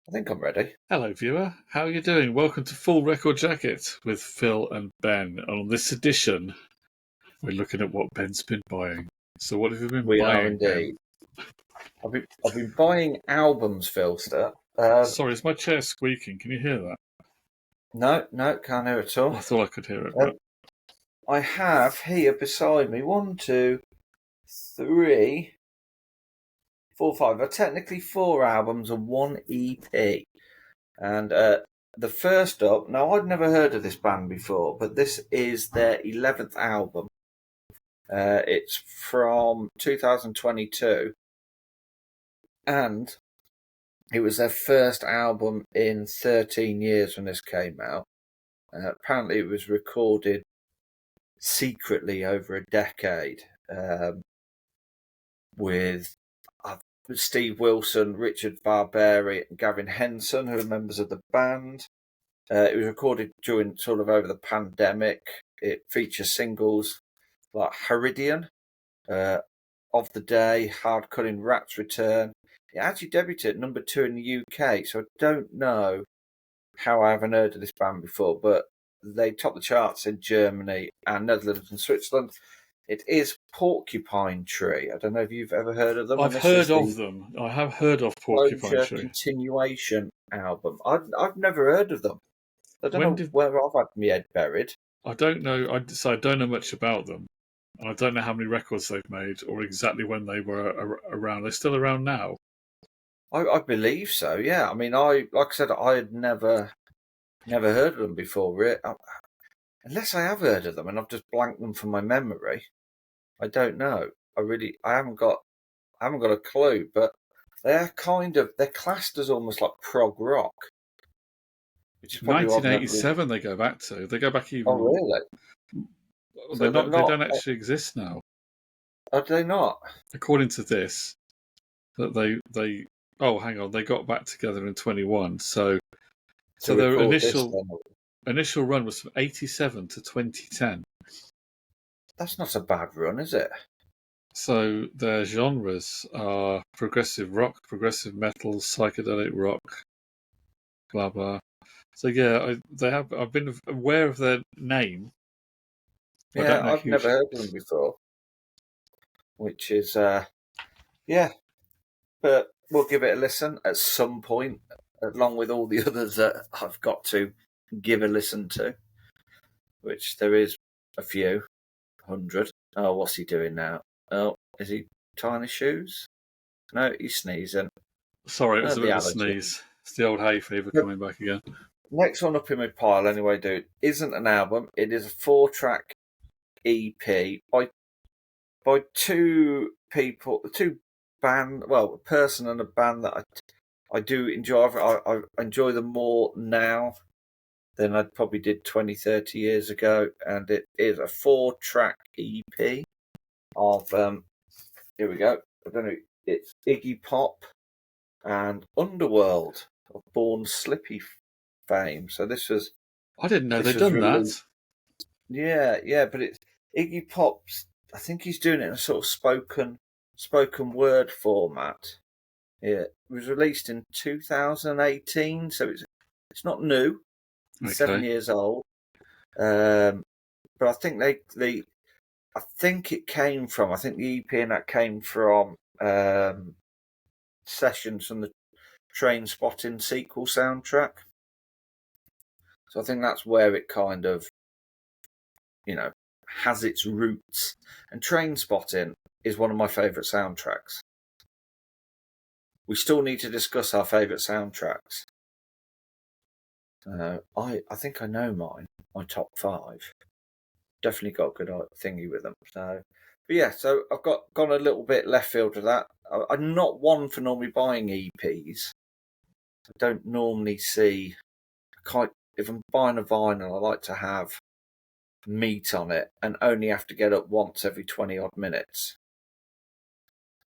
I think I'm ready. Hello, viewer. How are you doing? Welcome to Full Record Jacket with Phil and Ben. On this edition, we're looking at what Ben's been buying. So, what have you been We are buying, Ben? indeed. I've been buying albums, Philster. Sorry, is my chair squeaking? Can you hear that? No, can't hear at all. I thought I could hear it, Um, but I have here beside me one, two, three, four, five. Technically four albums and one EP. And the first up. Now I'd never heard of this band before, but this is their 11th album. It's from 2022, and it was their first album in 13 years when this came out. Apparently, it was recorded secretly over a decade with Steve Wilson, Richard Barberi, and Gavin Henson, who are members of the band. It was recorded during sort of over the pandemic. It features singles like Heridian, Of the Day, Hard Cutting Rat's Return. It actually debuted at number 2 in the UK, so I don't know how I haven't heard of this band before, but they topped the charts in Germany and Netherlands and Switzerland. It is Porcupine Tree. I don't know if you've ever heard of them. I've And this heard is of the them. I have heard of Porcupine Closure Tree. Continuation album. I've never heard of them. I don't When know did where I've had my head buried. I don't know? I don't know much about them. I don't know how many records they've made or exactly when they were around. They're still around now. I believe so. Yeah. I mean, like I said, I had never heard of them before. Unless I have heard of them and I've just blanked them from my memory. I don't know. I haven't got a clue, but they're classed as almost like prog rock, which is probably what I've never really. 1987. They go back to. They go back Oh, even. really? They're So they're not. They not. don't actually exist now, Are they not? according to this. That they. Oh, hang on. They got back together in 21. So To their record this, then? initial run was from 87 to 2010. That's not a bad run, is it? So their genres are progressive rock, progressive metal, psychedelic rock, blah blah. So yeah, I've been aware of their name. I don't Yeah, know I've never huge. heard of them before, which is yeah. But we'll give it a listen at some point, along with all the others that I've got to give a listen to, which there is a few hundred. Oh, what's he doing now? Oh, is he tying his shoes? No, he's sneezing. Sorry, it was a The bit of a allergy. sneeze. It's the old hay fever The coming back again. next one up in my pile, anyway, dude, isn't an album. It is a 4-track EP by two people, a person and a band that I do enjoy. I enjoy them more now than I probably did 20, 30 years ago. And it is a 4-track EP of, here we go. I don't know, it's Iggy Pop and Underworld of Born Slippy fame. So I didn't know this they'd was done released. that. Yeah, but it's Iggy Pop's. I think he's doing it in a sort of spoken word format. Yeah, it was released in 2018, so it's not new. It's 7 years old. But I think I think the EP and that came from sessions from the Train Spotting sequel soundtrack. So I think that's where it kind of, has its roots. And Train Spotting is one of my favourite soundtracks. We still need to discuss our favourite soundtracks. I think I know mine. My top 5. Definitely got a good thingy with them. So I've gone a little bit left field with that. I'm not one for normally buying EPs. I don't normally see. If I'm buying a vinyl, I like to have meat on it and only have to get up once every 20 odd minutes.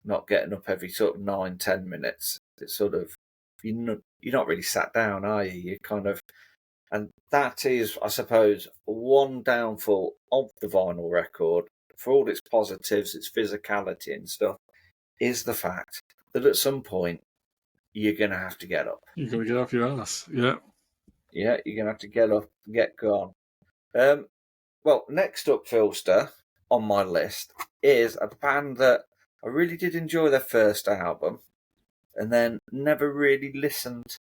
Not getting up every sort of 9-10 minutes. It's sort of you're not really sat down, are you? You kind of, and that is, I suppose, one downfall of the vinyl record. For all its positives, its physicality and stuff, is the fact that at some point you're going to have to get up. You've got to get off your ass. Yeah. Yeah, you're going to have to get up, get gone. Well, next up, Philster, on my list is a band that I really did enjoy their first album, and then never really listened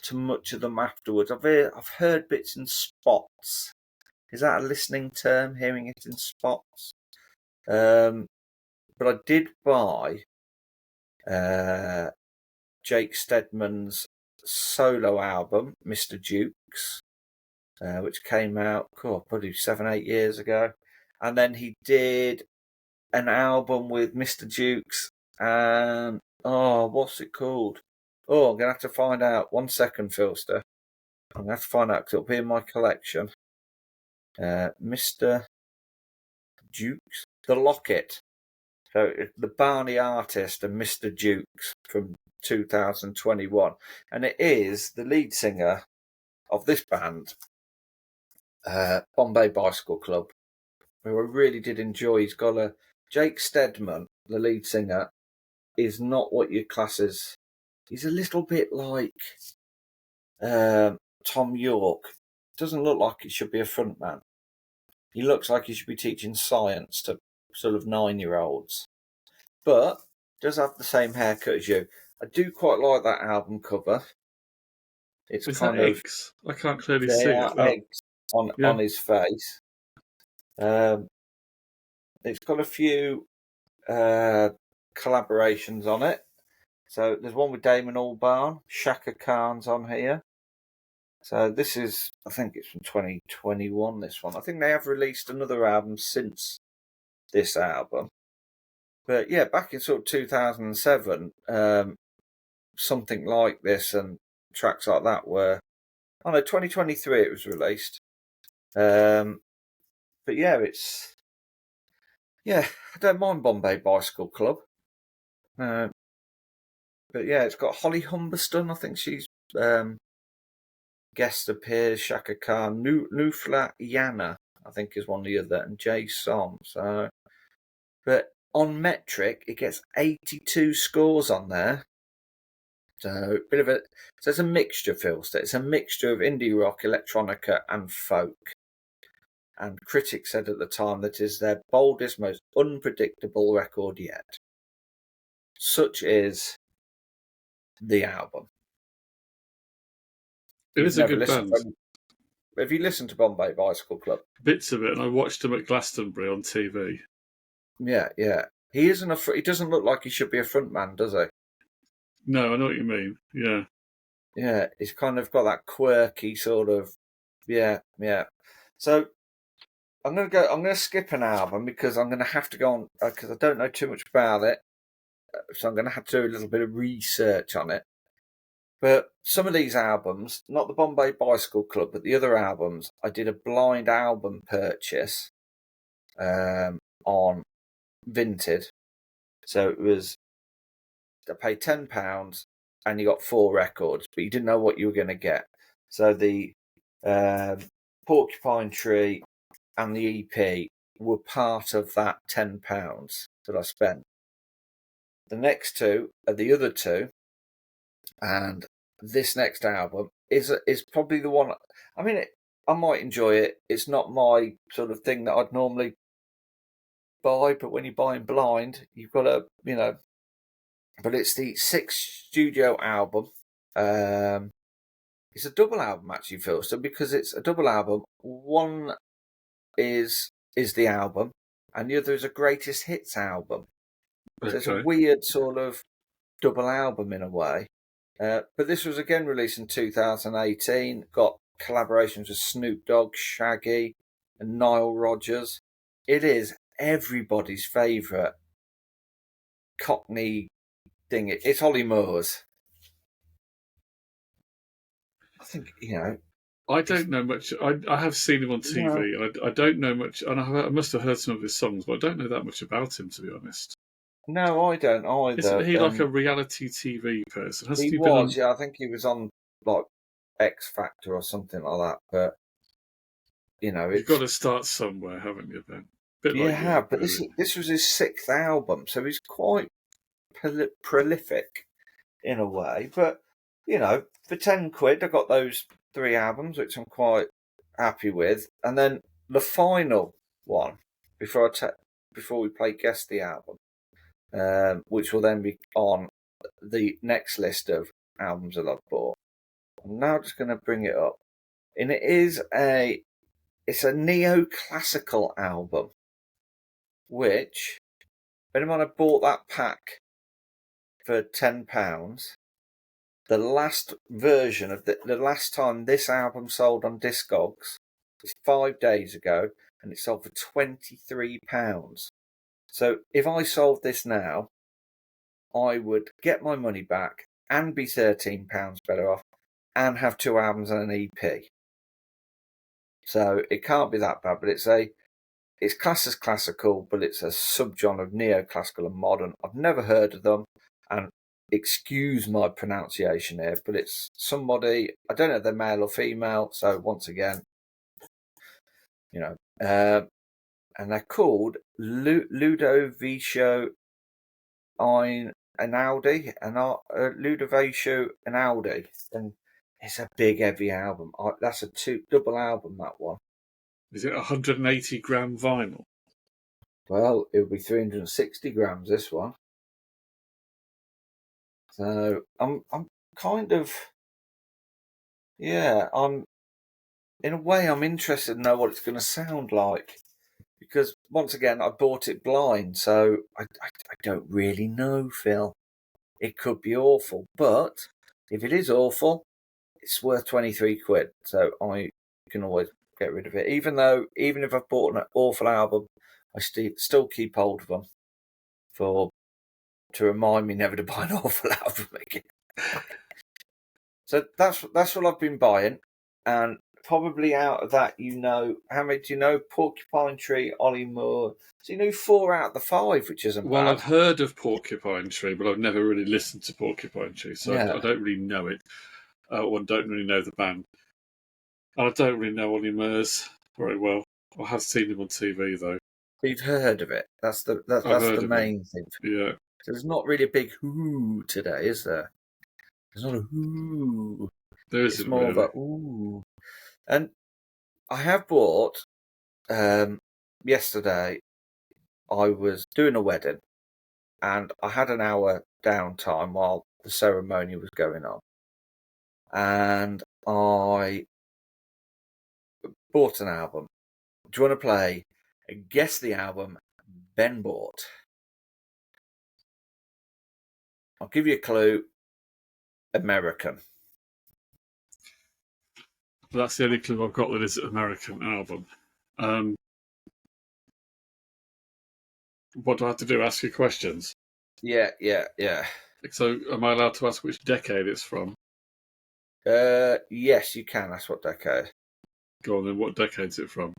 to much of them afterwards. I've heard bits in spots. Is that a listening term? Hearing it in spots. But I did buy Jake Steadman's solo album, Mr. Dukes, which came out probably 7-8 years ago, and then he did an album with Mr. Dukes and what's it called? I'm gonna have to find out. 1 second, Philster. I'm gonna have to find out because it'll be in my collection. Mr. Dukes, The Locket. So the Barney Artist and Mr. Dukes from 2021, and it is the lead singer of this band, Bombay Bicycle Club, who I really did enjoy. He's got a Jake Steadman, the lead singer, is not what your class is. He's a little bit like Tom York. Doesn't look like he should be a frontman. He looks like he should be teaching science to sort of 9-year-olds. But does have the same haircut as you. I do quite like that album cover. It's Is kind that of eggs? I can't clearly see they it. are eggs on his face. It's got a few collaborations on it. So there's one with Damon Albarn, Shaka Khan's on here. So this is, I think it's from 2021, this one. I think they have released another album since this album. But yeah, back in sort of 2007, something like this and tracks like that were, 2023 it was released. But yeah, I don't mind Bombay Bicycle Club. But yeah, it's got Holly Humberston. I think she's guest appears. Shaka Khan, Nufla Yana, I think is one of the other, and Jay Som. So, but on Metric, it gets 82 scores on there. So it's a mixture, Phil. It's a mixture of indie rock, electronica, and folk. And critics said at the time that it is their boldest, most unpredictable record yet. Such is the album. It is a good band. Have you listened to Bombay Bicycle Club? Bits of it, and I watched him at Glastonbury on TV. Yeah. He isn't he doesn't look like he should be a frontman, does he? No, I know what you mean. Yeah. Yeah, he's kind of got that quirky sort of. Yeah. So I'm gonna skip an album because I'm gonna have to go on because I don't know too much about it. So I'm gonna have to do a little bit of research on it. But some of these albums, not the Bombay Bicycle Club, but the other albums, I did a blind album purchase on Vinted. So it was, I paid £10 and you got 4 records, but you didn't know what you were going to get. So the Porcupine Tree and the EP were part of that £10 that I spent. The next two are the other two. And this next album is probably the one. I mean, I might enjoy it. It's not my sort of thing that I'd normally buy, but when you're buying blind, you've got to, But it's the 6th studio album. It's a double album actually, Phil. So because it's a double album, one is the album, and the other is a greatest hits album. Okay. So it's a weird sort of double album in a way. But this was again released in 2018. Got collaborations with Snoop Dogg, Shaggy, and Nile Rodgers. It is everybody's favourite Cockney thing. It's Ollie Moore's. I think, I don't know much. I have seen him on TV. No. I don't know much, and I must have heard some of his songs, but I don't know that much about him, to be honest. No, I don't either. Isn't he like a reality TV person? He was, yeah. I think he was on like X Factor or something like that. But you've got to start somewhere, haven't you, Ben? But this was his 6th album, so he's quite prolific. in a way. But, for £10, I got those 3 albums, which I'm quite happy with. And then the final one, before we play Guess the Album, which will then be on the next list of albums that I've bought. I'm now just going to bring it up. And it's a neoclassical album, which, if anyone had bought that pack for £10, the last version of the last time this album sold on Discogs was 5 days ago, and it sold for £23. So if I sold this now, I would get my money back and be £13 better off, and have 2 albums and an EP. So it can't be that bad, but it's classed as classical, but it's a subgenre of neoclassical and modern. I've never heard of them, and excuse my pronunciation here, but it's somebody, I don't know if they're male or female, so once again, and they're called Ludovico Einaudi, Ludovico Einaudi, and it's a big, heavy album. That's a double album, that one. Is it 180 gram vinyl? Well, it would be 360 grams, this one. So I'm kind of, I'm in a way I'm interested to know what it's going to sound like, because once again I bought it blind, so I don't really know, Phil. It could be awful, but if it is awful, it's worth £23, so I can always get rid of it. Even if I've bought an awful album, I still keep hold of them to remind me never to buy an awful album again. So that's what I've been buying, and probably out of that, how many do you know? Porcupine Tree, Ollie Moore. So 4 out of the 5, which isn't Well, bad. I've heard of Porcupine Tree, but I've never really listened to Porcupine Tree, so I don't really know it. Or don't really know the band. And I don't really know Ollie Murs very well. I have seen him on TV though. You've heard of it. That's the main thing. Yeah. So there's not really a big whoo today, is there? There's not a whoo. There isn't. It's more really. of a ooh. And I have bought. Yesterday, I was doing a wedding, and I had an hour downtime while the ceremony was going on, and I bought an album. Do you want to play Guess the Album Ben bought? I'll give you a clue. American. That's the only clue I've got that is an American album. What do I have to do? Ask you questions? Yeah. So, am I allowed to ask which decade it's from? Yes, you can. That's what decade. Go on then. What decade's it from?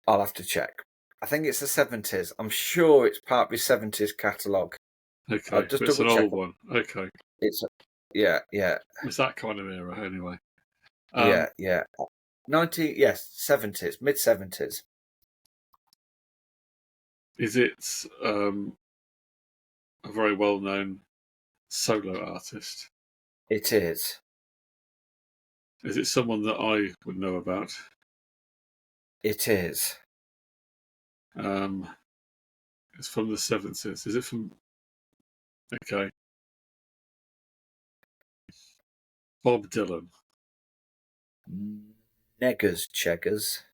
I'll have to check. I think it's the 70s. I'm sure it's part of his 70s catalogue. Okay, just it's an double check. old one. Okay. Yeah. It's that kind of era, anyway. Yeah. 70s, mid 70s. Is it a very well-known solo artist? It is. Is it someone that I would know about? It is. It's from the 70s. Is it from... Okay. Bob Dylan. Neggers Cheggers.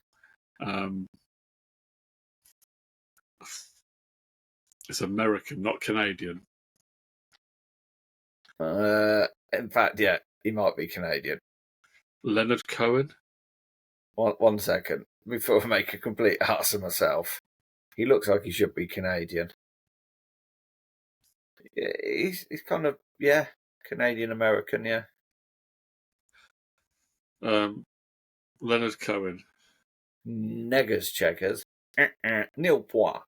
It's American, not Canadian. In fact, yeah, he might be Canadian. Leonard Cohen? One second. Before I make a complete ass of myself. He looks like he should be Canadian. Yeah, he's kind of, Canadian-American, yeah. Leonard Cohen. Neggers Cheggers. Neil Poir.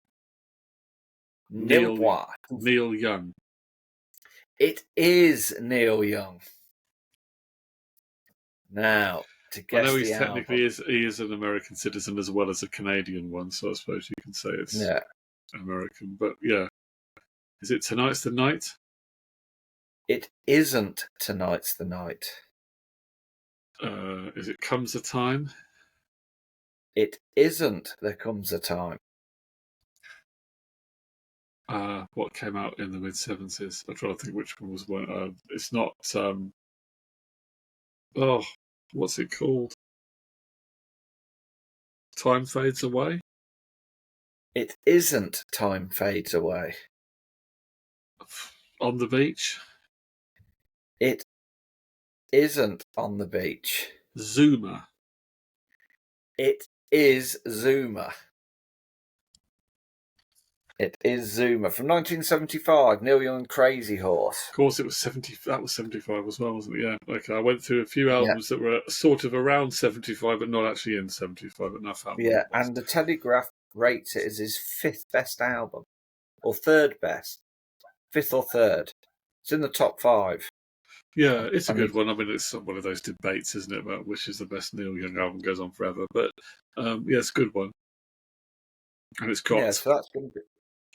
Neil Young. It is Neil Young. Now, to guess I know he is an American citizen as well as a Canadian one, so I suppose you can say it's American. But yeah, is it Tonight's the Night? It isn't Tonight's the Night. Is it Comes a Time? It isn't There Comes a Time. What came out in the mid-70s? I'm trying to think which one was one. It's not. What's it called? Time Fades Away? It isn't Time Fades Away. On the Beach? It isn't On the Beach. Zuma? It is Zuma. It is Zuma from 1975. Neil Young, Crazy Horse. Of course, it was 70. That was 75 as well, wasn't it? Yeah. Okay, I went through a few albums that were sort of around 75, but not actually in 75. But now found Yeah, and the Telegraph rates it as his fifth best album, or third best, fifth or third. It's in the top 5. Yeah, it's a good one. I mean, it's one of those debates, isn't it, about which is the best Neil Young album, goes on forever. But yeah, it's a good one. And it's got so that's going to be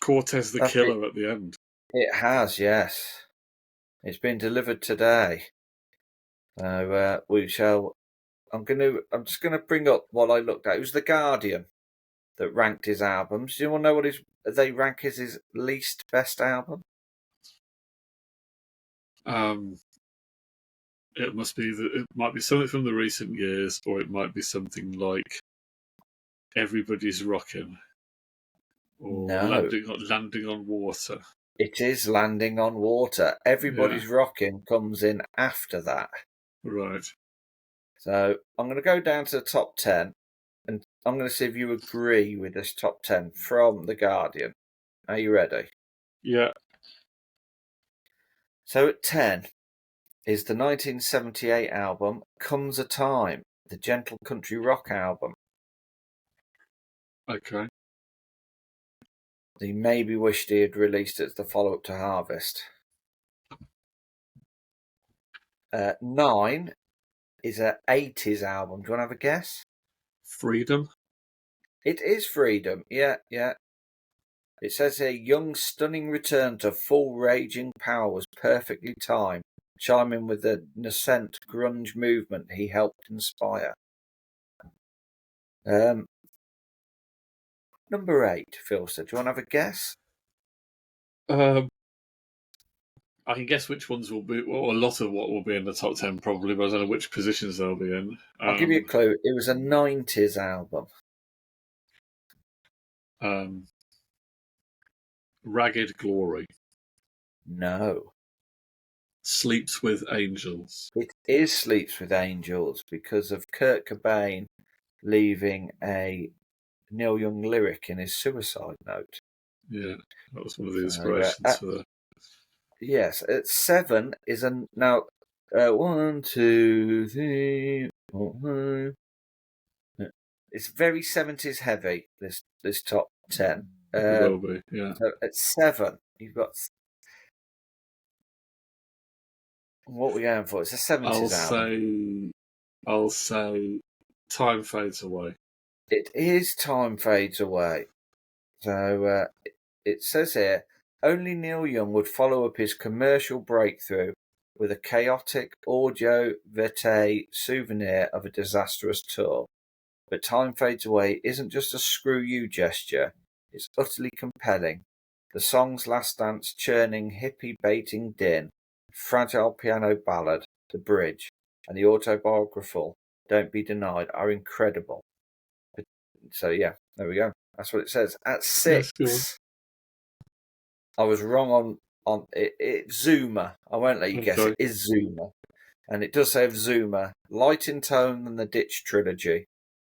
Cortez the Killer at the end. It has, yes. It's been delivered today. We shall. I'm just going to bring up what I looked at. It was The Guardian that ranked his albums. Do you want to know what they rank as his least best album? It might be something from the recent years, or it might be something like Everybody's Rockin', or Landing on Water. It is Landing on Water. Everybody's Rockin' comes in after that. Right. So I'm going to go down to the top 10, and I'm going to see if you agree with this top 10 from The Guardian. Are you ready? Yeah. So at 10 is the 1978 album Comes a Time, the gentle country rock album. Okay. He maybe wished he had released it as the follow-up to Harvest. 9 is an 80s album. Do you want to have a guess? Freedom? It is Freedom, yeah. It says here, Young's stunning return to full raging power was perfectly timed, chiming with the nascent grunge movement he helped inspire. Number 8, Phil said. Do you want to have a guess? I can guess which ones will be, well, a lot of what will be in the top 10 probably, but I don't know which positions they'll be in. I'll give you a clue. It was a 90s album. Ragged Glory. No. Sleeps with Angels. It is Sleeps with Angels because of Kurt Cobain leaving a Neil Young lyric in his suicide note. Yeah, that was one of the inspirations for that. Yes, at 7 is now 1, 2, 3, 4, 5. It's very 70s heavy. This top 10. It will be, yeah. So at 7, you've got. What are we going for? It's a 70s album. I'll say Time Fades Away. It is Time Fades Away. So it says here, only Neil Young would follow up his commercial breakthrough with a chaotic audio vitae souvenir of a disastrous tour. But Time Fades Away isn't just a screw you gesture, it's utterly compelling. The song's last dance churning hippie baiting din, fragile piano ballad, the bridge, and the autobiographical Don't Be Denied are incredible. So yeah, there we go. That's what it says. At 6, I was wrong on it. It's Zuma. I won't let you guess. It is Zuma, and it does say of Zuma, light in tone than the Ditch trilogy.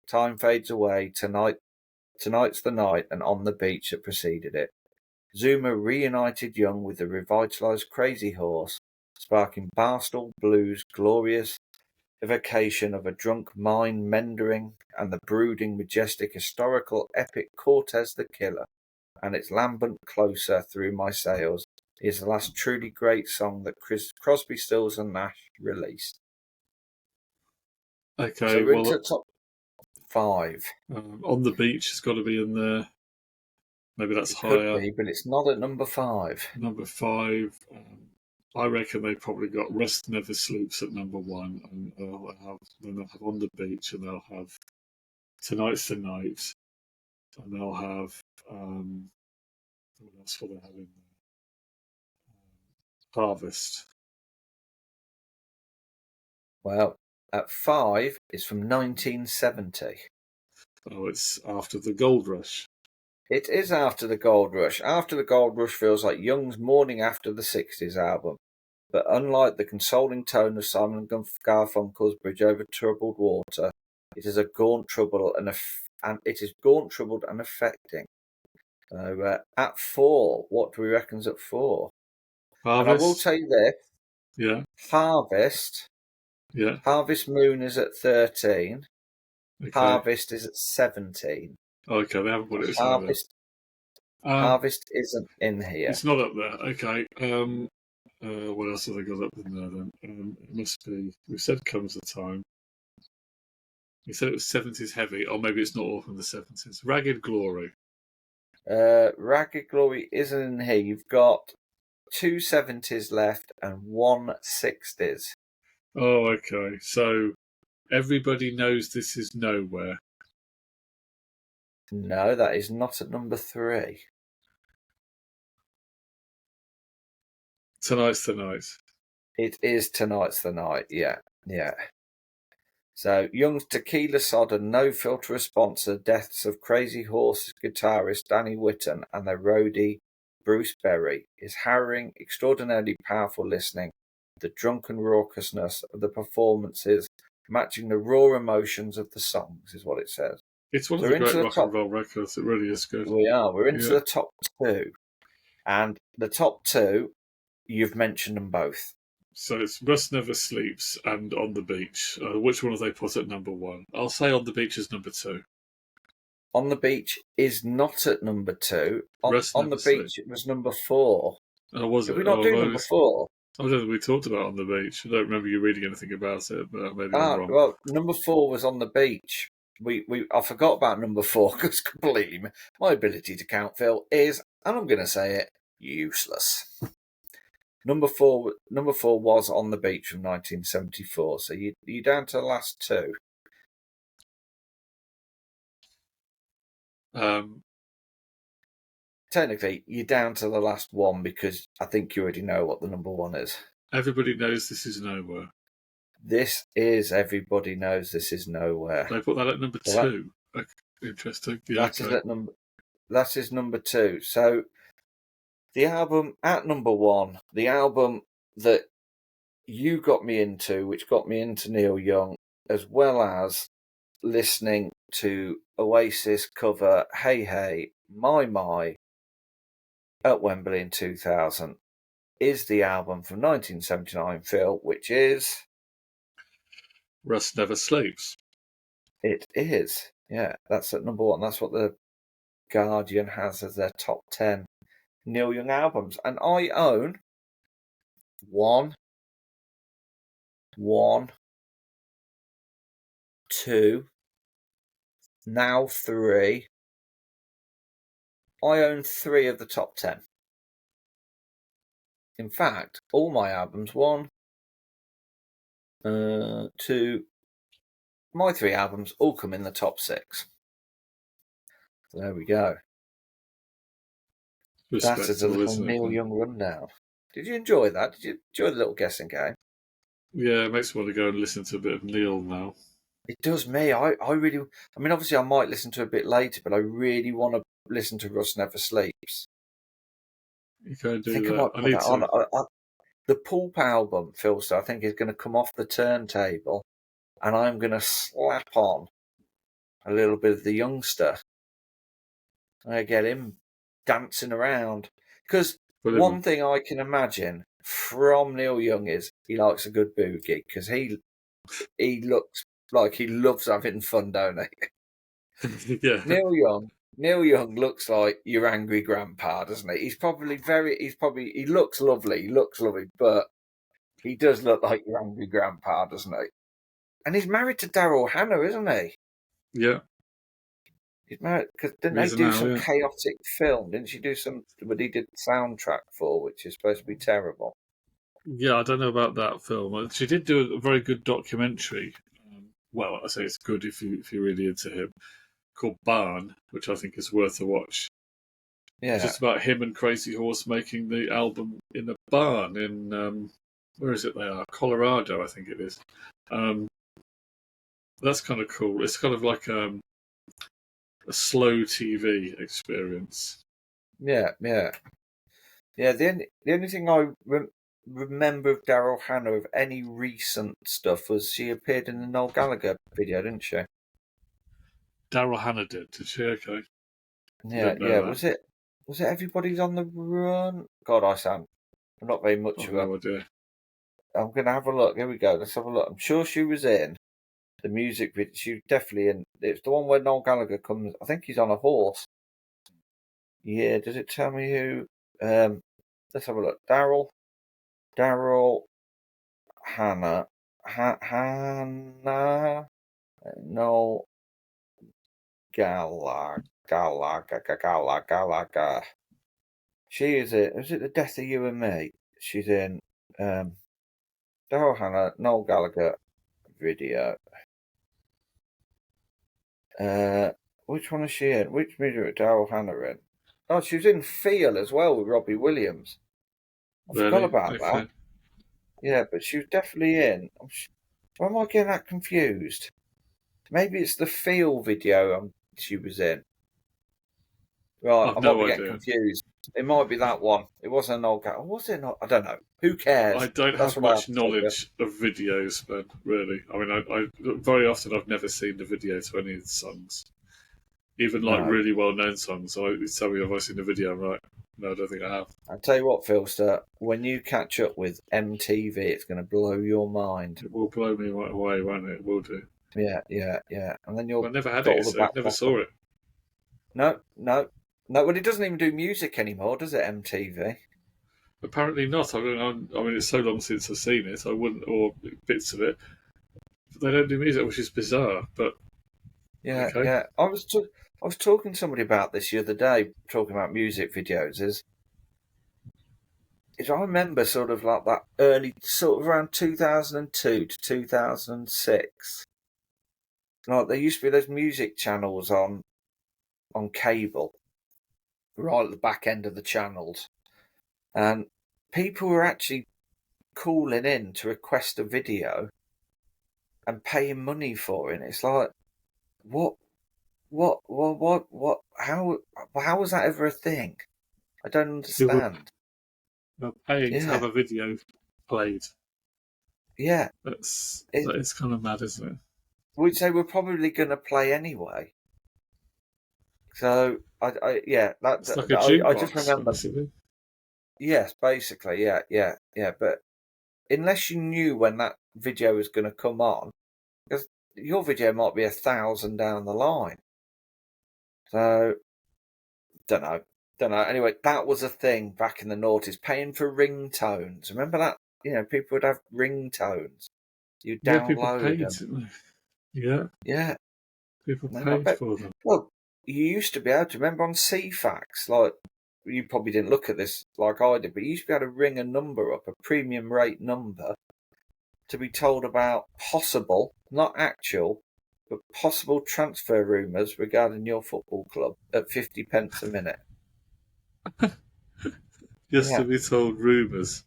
Time Fades Away, Tonight's the Night, and On the Beach that preceded it. Zuma reunited Young with the revitalised Crazy Horse, sparking Barstool Blues' glorious evocation of a drunk mind mendering and the brooding, majestic, historical epic Cortez the Killer, and its lambent closer through my sails is the last truly great song that Crosby, Stills and Nash released. Okay, so we're into top 5. On the Beach has got to be in there. Maybe that's higher. Could be, but it's not at number 5. Number 5. I reckon they probably got Rust Never Sleeps at number one, and then they'll have On the Beach, and they'll have Tonight's the Night, and they'll have what else will they have in there? Harvest. Well, at 5 is from 1970. Oh, it's after the Gold Rush. It is after the Gold Rush. After the Gold Rush feels like Young's Morning After the 60s album. But unlike the consoling tone of Simon Garfunkel's Bridge Over Troubled Water, it is a gaunt trouble and it is gaunt, troubled, and affecting. So at 4, what do we reckon's at 4? Harvest. And I will tell you this: Yeah. Harvest. Yeah. Harvest Moon is at 13. Okay. Harvest is at 17. Okay, they haven't put it. Harvest isn't in here. It's not up there. Okay. What else have they got up in there then? It must be. We said Comes the Time. You said it was 70s heavy, or maybe it's not all from the 70s. Ragged Glory. Ragged Glory isn't in here. You've got 2 70s left and 1 60s. Oh, okay. So Everybody Knows This Is Nowhere. No, that is not at number 3. Tonight's the Night. It is Tonight's the Night. Yeah. So Young's Tequila Sodden No Filter response to the deaths of Crazy Horse guitarist Danny Whitten and their roadie Bruce Berry is harrowing, extraordinarily powerful listening. The drunken raucousness of the performances matching the raw emotions of the songs is what it says. It's one of the great rock and roll records. It really is good. We are. We're into the top 2. And the top 2, you've mentioned them both. So it's Rust Never Sleeps and On the Beach. Which one have they put at number 1? I'll say On the Beach is number 2. On the Beach is not at number 2. On the Beach it was number 4. Oh, was it? Did we not do number 4? I don't think we talked about On the Beach. I don't remember you reading anything about it, but maybe I'm wrong. Well, number 4 was On the Beach. I forgot about number 4 because completely my ability to count, Phil, is, and I'm going to say it, useless. Number 4 was On the Beach from 1974. So you're down to the last 2. Technically, you're down to the last 1 because I think you already know what the number 1 is. Everybody Knows This Is Nowhere. This is Everybody Knows This Is Nowhere. They put that at number 2. Interesting. Yeah, that is number 2. So the album at number 1, the album that you got me into, which got me into Neil Young, as well as listening to Oasis cover Hey Hey, My at Wembley in 2000, is the album from 1979, Phil, which is Rust Never Sleeps. It is. Yeah, that's at number 1. That's what the Guardian has as their top 10 Neil Young albums. And I own 1, 2, now 3. I own 3 of the top 10. In fact, all my albums, 1, 2, my 3 albums all come in the top 6. So there we go. That is a little Neil Young rundown. Did you enjoy that? Did you enjoy the little guessing game? Yeah, it makes me want to go and listen to a bit of Neil now. It does me. I mean, obviously I might listen to it a bit later, but I really want to listen to Rust Never Sleeps. You can do that. I need to. The Pulp album, Phil, so I think is going to come off the turntable, and I'm going to slap on a little bit of the Youngster. I get him dancing around. Because one thing I can imagine from Neil Young is he likes a good boogie, because he looks like he loves having fun, don't he? Yeah. Neil Young looks like your angry grandpa, doesn't he? He looks lovely, but he does look like your angry grandpa, doesn't he? And he's married to Daryl Hannah, isn't he? Yeah. He's married, because didn't they do some chaotic film? Didn't she do some, what he did the soundtrack for, which is supposed to be terrible? Yeah, I don't know about that film. She did do a very good documentary. Well, I say it's good if you're really into him, called Barn, which I think is worth a watch. It's Yeah, just about him and Crazy Horse making the album in a barn in where is it? They are Colorado, I think it is. Um, that's kind of cool. It's kind of like a slow TV experience. yeah, yeah, yeah. The only thing I remember of Daryl Hannah of any recent stuff was she appeared in the Noel Gallagher video, didn't she? Daryl Hannah did she? Okay, I Yeah, didn't yeah. know that. Was it Everybody's on the Run? God, I'm not very much I've of a. no idea. I'm gonna have a look. Here we go. Let's have a look. I'm sure she was in the music video. She was definitely in. It's the one where Noel Gallagher comes. I think he's on a horse. Yeah. Does it tell me who? Let's have a look. Daryl Hannah. Hannah. Noel Gallagher. She is it. Was it The Death of You and Me? She's in. Um, Daryl Hannah, Noel Gallagher video. Which one is she in? Which music is Daryl Hannah in? Oh, she was in Feel as well with Robbie Williams. I forgot Really? about that. Okay. Yeah, but she was definitely in. Why am I getting that confused? Maybe it's the Feel video she was in. Right, I've I might be no getting idea. confused. It might be that one. It wasn't an old guy. Was it not? I don't know. Who I cares? don't That's have what I have much to tell you. knowledge of videos, but really, I mean, I very often I've never seen the video to any of the songs, even like No. really well known songs. So you tell me have I seen the video? I'm like, no, I don't think I have. I'll tell you what, Philster, when you catch up with MTV, it's going to blow your mind. It will blow me away, won't it? It will do. Yeah, yeah, yeah. And then Well, you'll I never had got it, all you the see, back never catalogue. saw it. No, no, no. Well, it doesn't even do music anymore, does it, MTV? Apparently not. I mean, it's so long since I've seen it, I wouldn't, or bits of it. They don't do music, which is bizarre, but Yeah, okay. yeah. I was talking to somebody about this the other day, talking about music videos. Is I remember sort of like that early, sort of around 2002 to 2006. Like there used to be those music channels on cable, right at the back end of the channels, and people were actually calling in to request a video and paying money for it. It's like, what, what? How was that ever a thing? I don't People understand. are paying to have Yeah, a video played. yeah. That is kind of mad, isn't it? Which they were probably going to play anyway. So yeah, It's like a I just jukebox, remember. basically. Yes, basically, yeah, yeah, yeah. But unless you knew when that video was going to come on, because your video might be 1,000 down the line. So don't know, don't know. Anyway, that was a thing back in the noughties, paying for ringtones. Remember that? You know, people would have ringtones. You Yeah, people download paid, them. didn't they? Yeah, Yeah, people and I paid bet. for them. Well, you used to be able to remember on CFAX, like you probably didn't look at this like I did, but you used to be able to ring a number up, a premium rate number, to be told about possible, not actual, but possible transfer rumours regarding your football club at 50 pence a minute. Just to Yeah, be told rumours.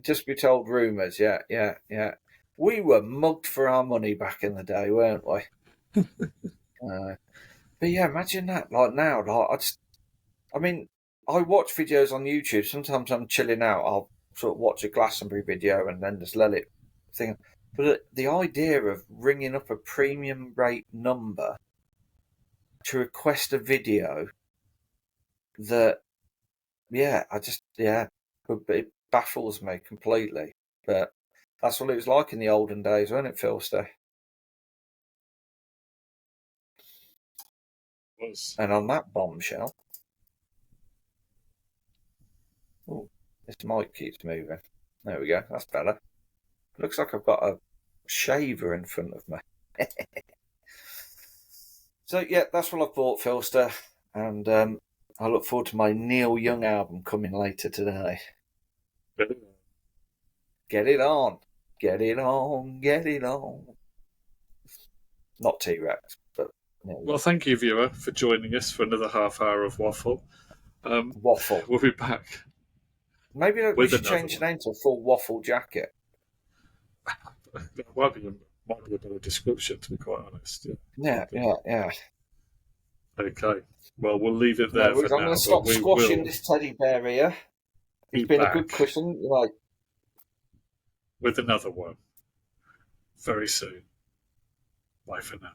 just be told rumours. Yeah, yeah, yeah. We were mugged for our money back in the day, weren't we? But yeah, imagine that. Like now, like I mean, I watch videos on YouTube. Sometimes I'm chilling out. I'll sort of watch a Glastonbury video and then just let it think. But the idea of ringing up a premium rate number to request a video that, yeah, it baffles me completely. But that's what it was like in the olden days, wasn't it, Philster? Was And on that bombshell, oh, this mic keeps moving. There we go. That's better. Looks like I've got a shaver in front of me. So yeah, that's what I've bought, Philster, and I look forward to my Neil Young album coming later today. Get it on. Get it on. Get it on. Not T-Rex, but Well, thank you, viewer, for joining us for another half hour of waffle. waffle. We'll be back Maybe we with should another change the one. name to a full waffle jacket. That might be a better description, to be quite honest. Yeah. Okay. Well, we'll leave it No there for worries. I'm going now, to but stop we squashing will this teddy bear here. be He's been a good back cushion. Like, with another one very soon. Bye for now.